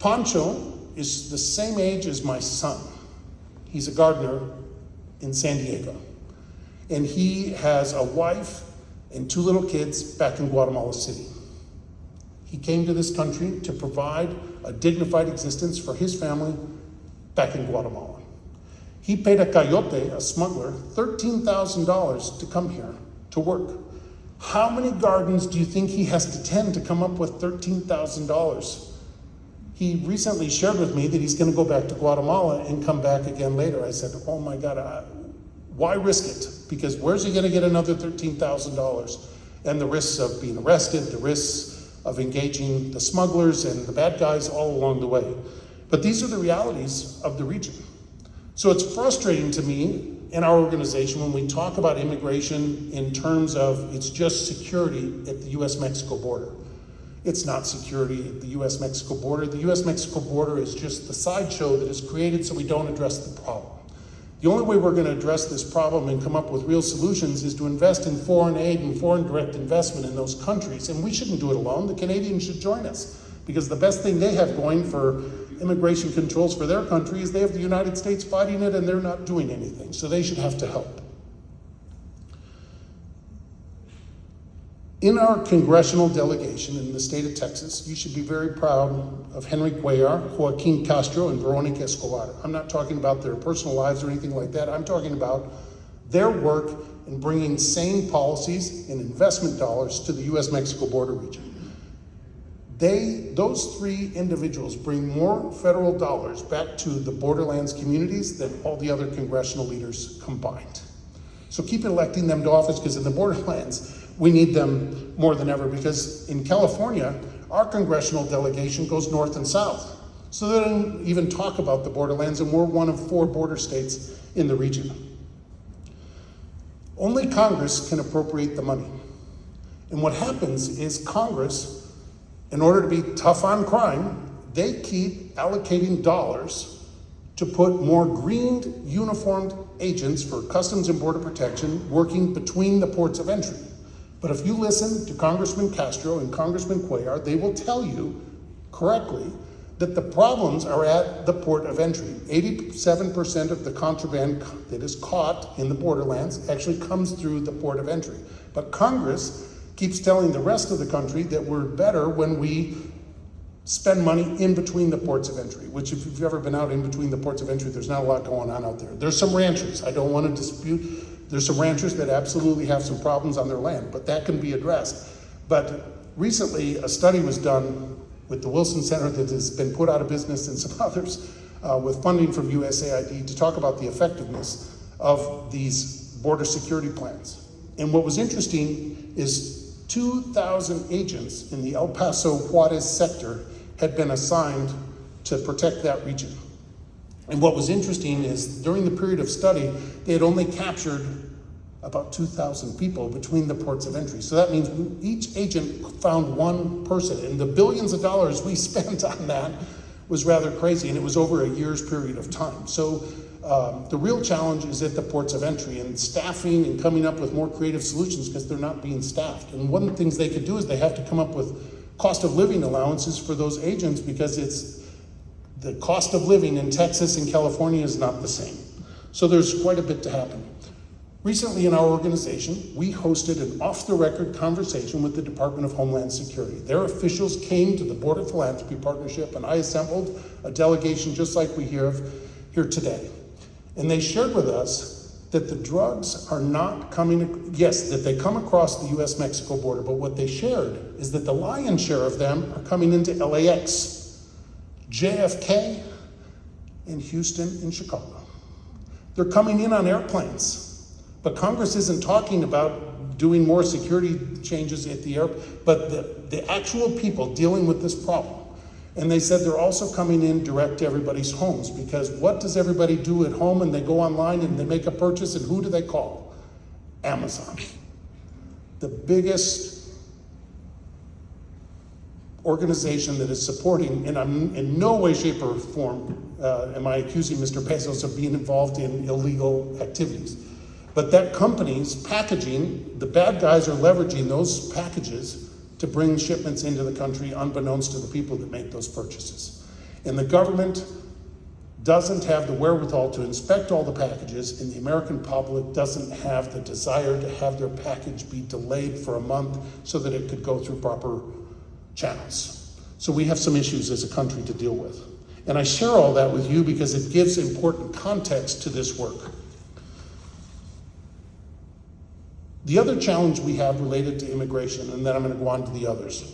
Pancho is the same age as my son. He's a gardener in San Diego. And he has a wife and 2 little kids back in Guatemala City. He came to this country to provide a dignified existence for his family back in Guatemala. He paid a coyote, a smuggler, $13,000 to come here to work. How many gardens do you think he has to tend to come up with $13,000? He recently shared with me that he's going to go back to Guatemala and come back again later. I said, oh my God, why risk it? Because where's he going to get another $13,000? And the risks of being arrested, the risks of engaging the smugglers and the bad guys all along the way. But these are the realities of the region. So it's frustrating to me in our organization when we talk about immigration in terms of it's just security at the US-Mexico border. It's not security at the US-Mexico border. The US-Mexico border is just the sideshow that is created so we don't address the problem. The only way we're going to address this problem and come up with real solutions is to invest in foreign aid and foreign direct investment in those countries. And we shouldn't do it alone. The Canadians should join us, because the best thing they have going for immigration controls for their country is they have the United States fighting it and they're not doing anything. So they should have to help. In our congressional delegation in the state of Texas, you should be very proud of Henry Cuellar, Joaquin Castro, and Veronica Escobar. I'm not talking about their personal lives or anything like that. I'm talking about their work in bringing sane policies and investment dollars to the US-Mexico border region. Those 3 individuals bring more federal dollars back to the borderlands communities than all the other congressional leaders combined. So keep electing them to office, because in the borderlands, we need them more than ever, because in California, our congressional delegation goes north and south. So they don't even talk about the borderlands, and we're one of 4 border states in the region. Only Congress can appropriate the money. And what happens is Congress, in order to be tough on crime, they keep allocating dollars to put more greened, uniformed agents for Customs and Border Protection working between the ports of entry. But if you listen to Congressman Castro and Congressman Cuellar, they will tell you correctly that the problems are at the port of entry. 87% of the contraband that is caught in the borderlands actually comes through the port of entry. But Congress keeps telling the rest of the country that we're better when we spend money in between the ports of entry, which if you've ever been out in between the ports of entry, there's not a lot going on out there. There's some ranchers, I don't want to dispute. There's some ranchers that absolutely have some problems on their land, but that can be addressed. But recently, a study was done with the Wilson Center that has been put out of business, and some others with funding from USAID, to talk about the effectiveness of these border security plans. And what was interesting is 2,000 agents in the El Paso Juarez sector had been assigned to protect that region. And what was interesting is during the period of study, they had only captured about 2,000 people between the ports of entry. So that means each agent found 1 person, and the billions of dollars we spent on that was rather crazy, and it was over a year's period of time. So the real challenge is at the ports of entry and staffing and coming up with more creative solutions, because they're not being staffed. And one of the things they could do is they have to come up with cost of living allowances for those agents, because it's the cost of living in Texas and California is not the same. So there's quite a bit to happen. Recently in our organization, we hosted an off-the-record conversation with the Department of Homeland Security. Their officials came to the Border Philanthropy Partnership, and I assembled a delegation just like we have here today. And they shared with us that the drugs are not coming, yes, that they come across the US-Mexico border, but what they shared is that the lion's share of them are coming into LAX, JFK, and Houston and Chicago. They're coming in on airplanes. But Congress isn't talking about doing more security changes at the airport, but the actual people dealing with this problem. And they said they're also coming in direct to everybody's homes, because what does everybody do at home? And they go online and they make a purchase, and who do they call? Amazon. The biggest organization that is supporting, and I'm in no way, shape, or form am I accusing Mr. Bezos of being involved in illegal activities. But that company's packaging, the bad guys are leveraging those packages to bring shipments into the country unbeknownst to the people that make those purchases. And the government doesn't have the wherewithal to inspect all the packages, and the American public doesn't have the desire to have their package be delayed for a month so that it could go through proper channels. So we have some issues as a country to deal with. And I share all that with you because it gives important context to this work. The other challenge we have related to immigration, and then I'm going to go on to the others.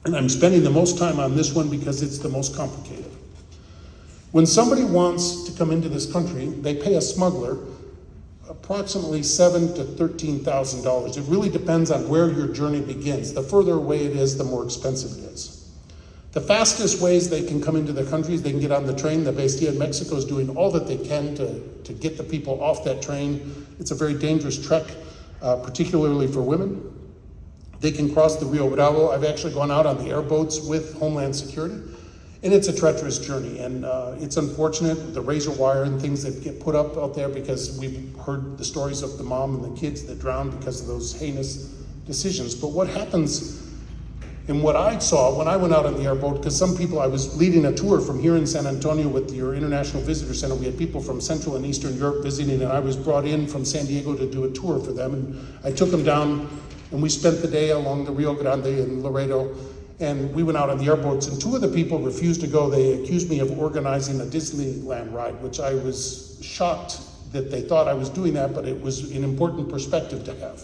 And I'm spending the most time on this one because it's the most complicated. When somebody wants to come into this country, they pay a smuggler approximately $7,000 to $13,000. It really depends on where your journey begins. The further away it is, the more expensive it is. The fastest ways they can come into the country is they can get on the train. The Bestia in Mexico is doing all that they can to get the people off that train. It's a very dangerous trek, particularly for women. They can cross the Rio Bravo. I've actually gone out on the airboats with Homeland Security. And it's a treacherous journey, and it's unfortunate, the razor wire and things that get put up out there, because we've heard the stories of the mom and the kids that drowned because of those heinous decisions. But what happens, and what I saw when I went out on the airboat, because some people, I was leading a tour from here in San Antonio with your International Visitor Center. We had people from Central and Eastern Europe visiting, and I was brought in from San Diego to do a tour for them. And I took them down, and we spent the day along the Rio Grande in Laredo. And we went out on the airboats, and two of the people refused to go. They accused me of organizing a Disneyland ride, which I was shocked that they thought I was doing that, but it was an important perspective to have.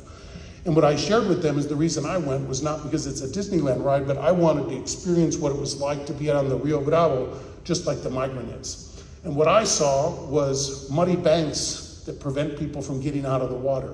And what I shared with them is the reason I went was not because it's a Disneyland ride, but I wanted to experience what it was like to be out on the Rio Bravo, just like the migrant is. And what I saw was muddy banks that prevent people from getting out of the water.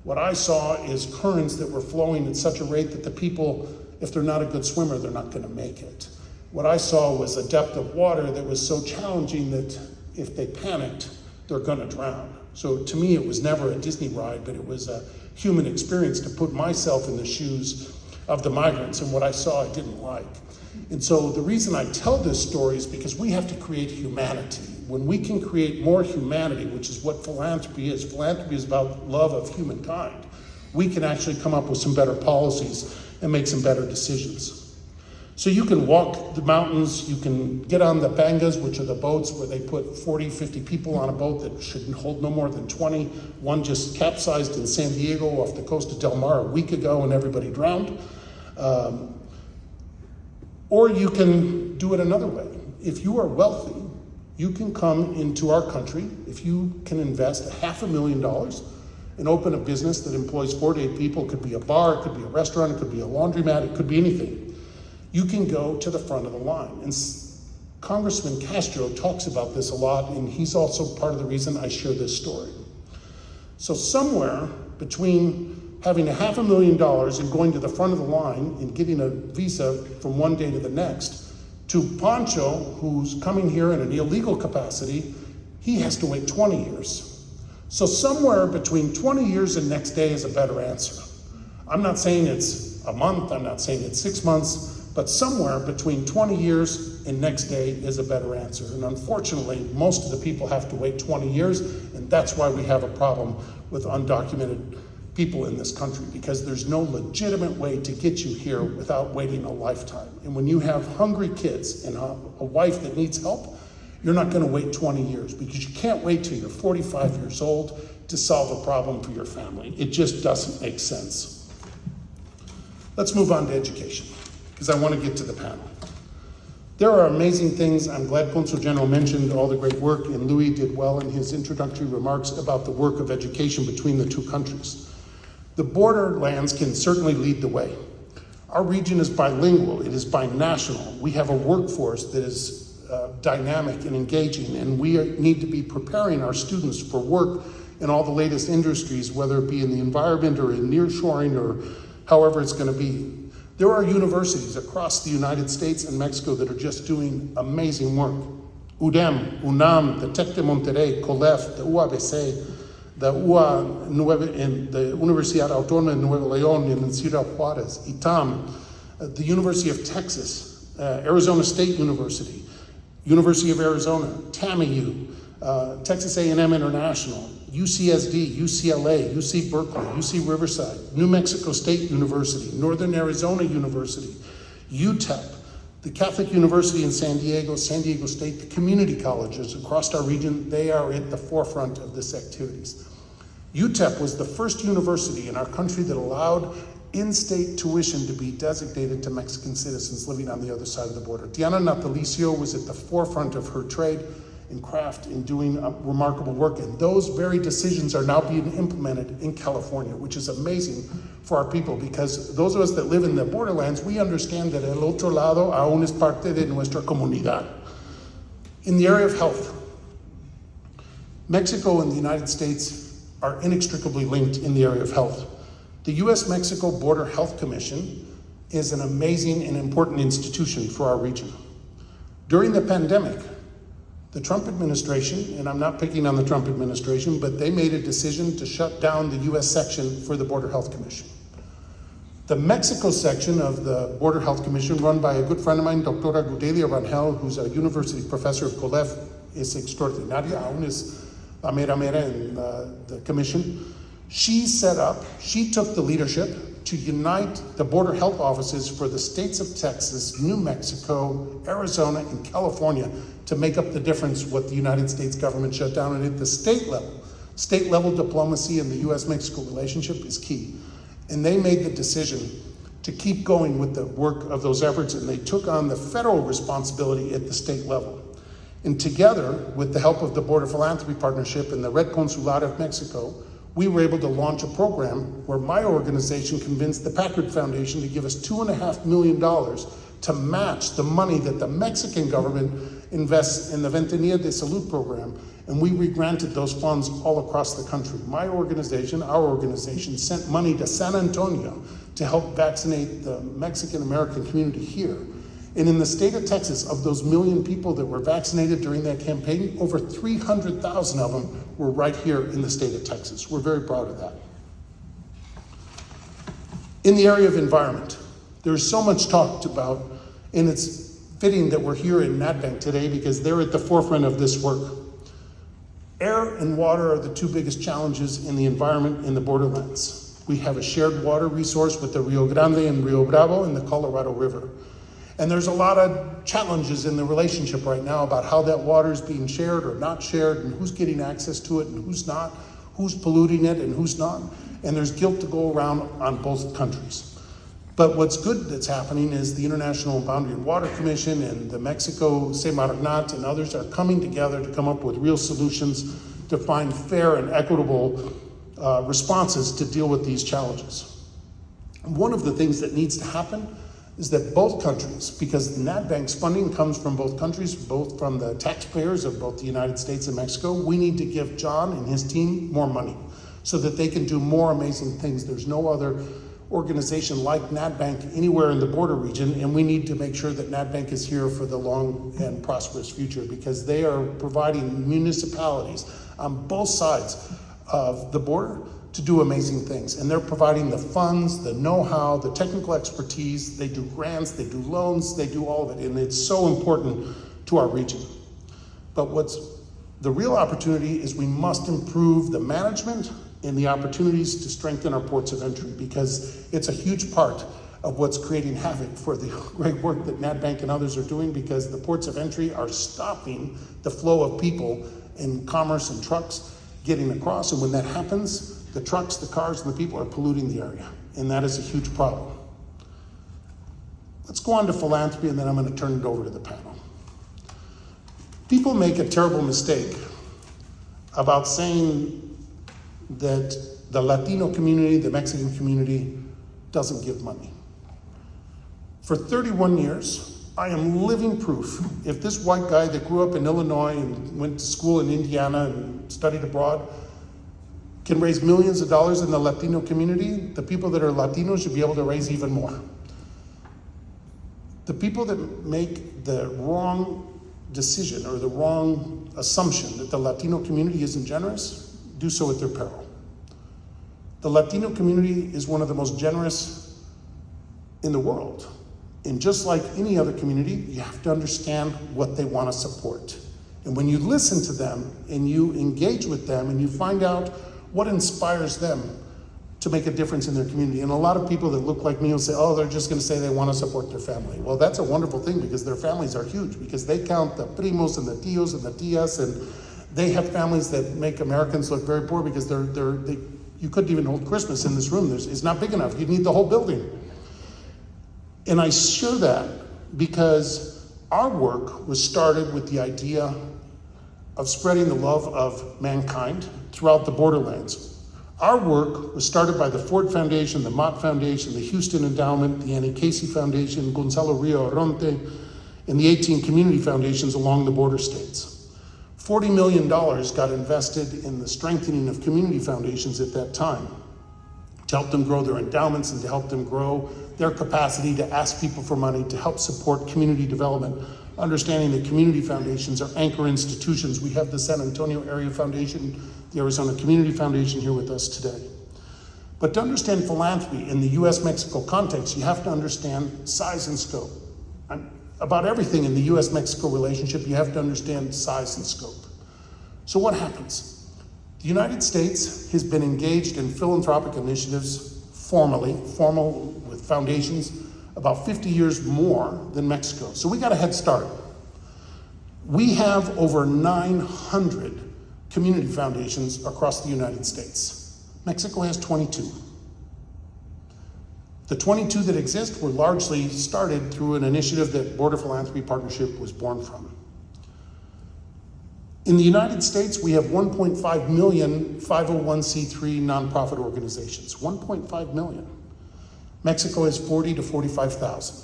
What I saw is currents that were flowing at such a rate that the people, if they're not a good swimmer, they're not going to make it. What I saw was a depth of water that was so challenging that if they panicked, they're going to drown. So to me, it was never a Disney ride, but it was a human experience to put myself in the shoes of the migrants, and what I saw I didn't like. And so the reason I tell this story is because we have to create humanity. When we can create more humanity, which is what philanthropy is about love of humankind, we can actually come up with some better policies and make some better decisions. So you can walk the mountains, you can get on the bangas, which are the boats where they put 40, 50 people on a boat that should hold no more than 20. One just capsized in San Diego off the coast of Del Mar a week ago and everybody drowned. Or you can do it another way. If you are wealthy, you can come into our country. If you can invest $500,000 and open a business that employs 4 to 8 people, it could be a bar, it could be a restaurant, it could be a laundromat, it could be anything. You can go to the front of the line. And Congressman Castro talks about this a lot, and he's also part of the reason I share this story. So somewhere between having $500,000 and going to the front of the line and getting a visa from one day to the next, to Pancho, who's coming here in an illegal capacity, he has to wait 20 years. So somewhere between 20 years and next day is a better answer. I'm not saying it's a month, I'm not saying it's 6 months, but somewhere between 20 years and next day is a better answer. And unfortunately, most of the people have to wait 20 years, and that's why we have a problem with undocumented people in this country, because there's no legitimate way to get you here without waiting a lifetime. And when you have hungry kids and a wife that needs help, you're not going to wait 20 years, because you can't wait till you're 45 years old to solve a problem for your family. It just doesn't make sense. Let's move on to education, because I want to get to the panel. There are amazing things. I'm glad Consul General mentioned all the great work, and Louis did well in his introductory remarks about the work of education between the two countries. The borderlands can certainly lead the way. Our region is bilingual, it is binational. We have a workforce that is dynamic and engaging, and we need to be preparing our students for work in all the latest industries, whether it be in the environment or in nearshoring or however it's going to be. There are universities across the United States and Mexico that are just doing amazing work. UDEM, UNAM, the Tec de Monterrey, COLEF, the UABC, the the Universidad Autónoma de Nuevo León in Ciudad Juárez, ITAM, the University of Texas, Arizona State University, University of Arizona, TAMIU, Texas A&M International, UCSD, UCLA, UC Berkeley, UC Riverside, New Mexico State University, Northern Arizona University, UTEP, The Catholic University in San Diego State, the community colleges across our region, they are at the forefront of this activities. UTEP was the first university in our country that allowed in-state tuition to be designated to Mexican citizens living on the other side of the border. Diana Natalicio was at the forefront of her trade and craft in doing remarkable work, and those very decisions are now being implemented in California, which is amazing for our people, because those of us that live in the borderlands, we understand that el otro lado aún es parte de nuestra comunidad. In the area of health, Mexico and the United States are inextricably linked in the area of health. The U.S.-Mexico Border Health Commission is an amazing and important institution for our region. During the pandemic, the Trump administration, and I'm not picking on the Trump administration, but they made a decision to shut down the U.S. section for the Border Health Commission. The Mexico section of the Border Health Commission, run by a good friend of mine, Doctora Gudelia Rangel, who's a university professor of COLEF, is extraordinaria, aún es la mera mera in the commission. She took the leadership to unite the border health offices for the states of Texas, New Mexico, Arizona, and California to make up the difference what the United States government shut down. And at the state level diplomacy in the U.S.-Mexico relationship is key. And they made the decision to keep going with the work of those efforts, and they took on the federal responsibility at the state level. And together, with the help of the Border Philanthropy Partnership and the Red Consulado of Mexico, we were able to launch a program where my organization convinced the Packard Foundation to give us $2.5 million to match the money that the Mexican government invests in the Ventanilla de Salud program, and we regranted those funds all across the country. My organization, our organization, sent money to San Antonio to help vaccinate the Mexican-American community here. And in the state of Texas, of those 1 million people that were vaccinated during that campaign, over 300,000 of them were right here in the state of Texas. We're very proud of that. In the area of environment, there's so much talked about, and it's fitting that we're here in NatBank today because they're at the forefront of this work. Air and water are the two biggest challenges in the environment in the borderlands. We have a shared water resource with the Rio Grande and Rio Bravo and the Colorado River. And there's a lot of challenges in the relationship right now about how that water is being shared or not shared, and who's getting access to it and who's not, who's polluting it and who's not. And there's guilt to go around on both countries. But what's good that's happening is the International Boundary and Water Commission and the Mexico Semarnat and others are coming together to come up with real solutions to find fair and equitable responses to deal with these challenges. One of the things that needs to happen is that both countries, because NatBank's funding comes from both countries, both from the taxpayers of both the United States and Mexico, we need to give John and his team more money so that they can do more amazing things. There's no other organization like NatBank anywhere in the border region, and we need to make sure that NatBank is here for the long and prosperous future, because they are providing municipalities on both sides of the border to do amazing things. And they're providing the funds, the know-how, the technical expertise. They do grants, they do loans, they do all of it, and it's so important to our region. But what's the real opportunity is we must improve the management and the opportunities to strengthen our ports of entry, because it's a huge part of what's creating havoc for the great work that NatBank and others are doing, because the ports of entry are stopping the flow of people and commerce and trucks getting across. And when that happens, the trucks, the cars, and the people are polluting the area. And that is a huge problem. Let's go on to philanthropy, and then I'm going to turn it over to the panel. People make a terrible mistake about saying that the Latino community, the Mexican community, doesn't give money. For 31 years, I am living proof. If this white guy that grew up in Illinois and went to school in Indiana and studied abroad can raise millions of dollars in the Latino community, the people that are Latinos should be able to raise even more. The people that make the wrong decision or the wrong assumption that the Latino community isn't generous do so at their peril. The Latino community is one of the most generous in the world. And just like any other community, you have to understand what they want to support. And when you listen to them and you engage with them and you find out what inspires them, to make a difference in their community. And a lot of people that look like me will say, oh, they're just gonna say they wanna support their family. Well, that's a wonderful thing because their families are huge, because they count the primos and the tios and the tias, and they have families that make Americans look very poor because you couldn't even hold Christmas in this room. It's not big enough. You need the whole building. And I share that because our work was started with the idea of spreading the love of mankind throughout the borderlands. Our work was started by the Ford Foundation, the Mott Foundation, the Houston Endowment, the Annie Casey Foundation, Gonzalo Rio Arronte, and the 18 community foundations along the border states. $40 million got invested in the strengthening of community foundations at that time to help them grow their endowments and to help them grow their capacity to ask people for money, to help support community development, understanding that community foundations are anchor institutions. We have the San Antonio Area Foundation, the Arizona Community Foundation here with us today. But to understand philanthropy in the US-Mexico context, you have to understand size and scope. About everything in the US-Mexico relationship, you have to understand size and scope. So what happens? The United States has been engaged in philanthropic initiatives formal with foundations, about 50 years more than Mexico. So we got a head start. We have over 900 community foundations across the United States. Mexico has 22. The 22 that exist were largely started through an initiative that Border Philanthropy Partnership was born from. In the United States, we have 1.5 million 501c3 nonprofit organizations, 1.5 million. Mexico has 40 to 45,000.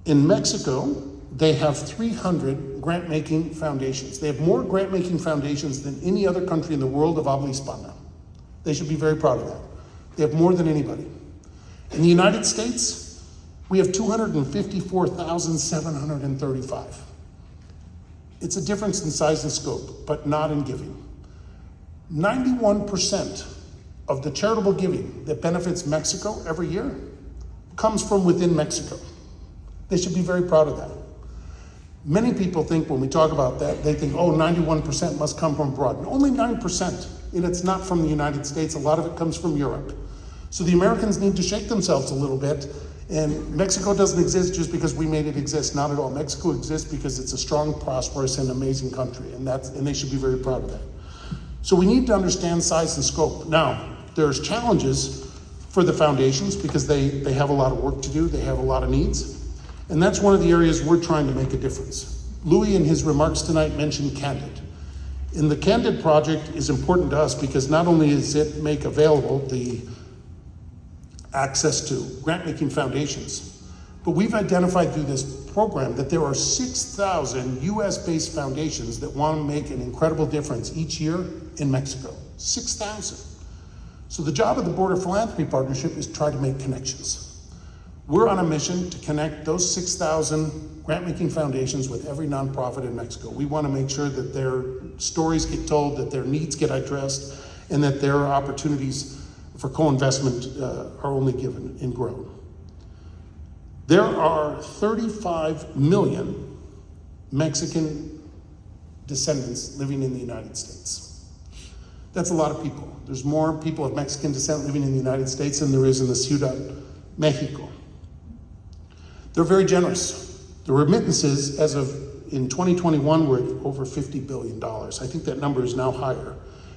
In Mexico, they have 300 grant-making foundations. They have more grant-making foundations than any other country in the world of habla hispana. They should be very proud of that. They have more than anybody. In the United States, we have 254,735. It's a difference in size and scope, but not in giving. 91% of the charitable giving that benefits Mexico every year comes from within Mexico. They should be very proud of that. Many people think when we talk about that, they think, oh, 91% must come from abroad. And only 9%, and it's not from the United States. A lot of it comes from Europe. So the Americans need to shake themselves a little bit. And Mexico doesn't exist just because we made it exist, not at all. Mexico exists because it's a strong, prosperous, and amazing country, and they should be very proud of that. So we need to understand size and scope. Now, there's challenges for the foundations because they have a lot of work to do, they have a lot of needs, and that's one of the areas we're trying to make a difference. Louis, in his remarks tonight, mentioned Candid. And the Candid project is important to us because not only does it make available the access to grant-making foundations, but we've identified through this program that there are 6,000 US-based foundations that want to make an incredible difference each year in Mexico. 6,000. So the job of the Border Philanthropy Partnership is to try to make connections. We're on a mission to connect those 6,000 grant-making foundations with every nonprofit in Mexico. We want to make sure that their stories get told, that their needs get addressed, and that their opportunities for co-investment are only given and grown. There are 35 million Mexican descendants living in the United States. That's a lot of people. There's more people of Mexican descent living in the United States than there is in the Ciudad, Mexico. They're very generous. The remittances as of in 2021 were at over $50 billion. I think that number is now higher.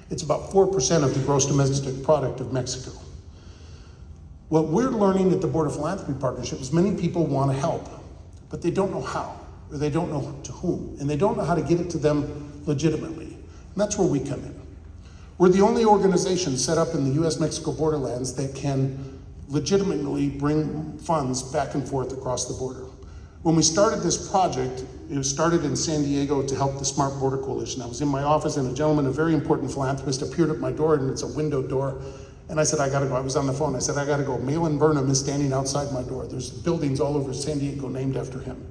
It's about 4% of the gross domestic product of Mexico. What we're learning at the Border Philanthropy Partnership is many people want to help, but they don't know how, or they don't know to whom, and they don't know how to get it to them legitimately. And that's where we come in. We're the only organization set up in the US-Mexico borderlands that can legitimately bring funds back and forth across the border. When we started this project, it was started in San Diego to help the Smart Border Coalition. I was in my office and a gentleman, a very important philanthropist, appeared at my door, and it's a window door. And I said, I gotta go. I was on the phone. I said, I gotta go. Malin Burnham is standing outside my door. There's buildings all over San Diego named after him.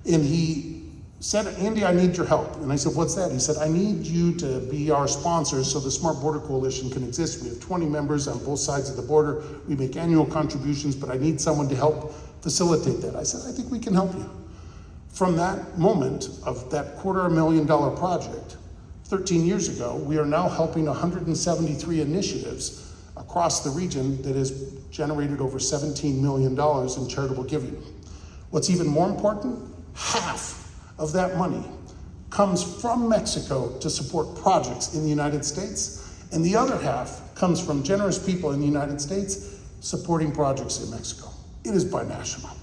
And he said, Andy, I need your help. And I said, what's that? He said, I need you to be our sponsor so the Smart Border Coalition can exist. We have 20 members on both sides of the border. We make annual contributions, but I need someone to help facilitate that. I said, I think we can help you. From that moment of that $250,000 project, 13 years ago, we are now helping 173 initiatives across the region that has generated over $17 million in charitable giving. What's even more important, half of that money comes from Mexico to support projects in the United States, and the other half comes from generous people in the United States supporting projects in Mexico. It is binational.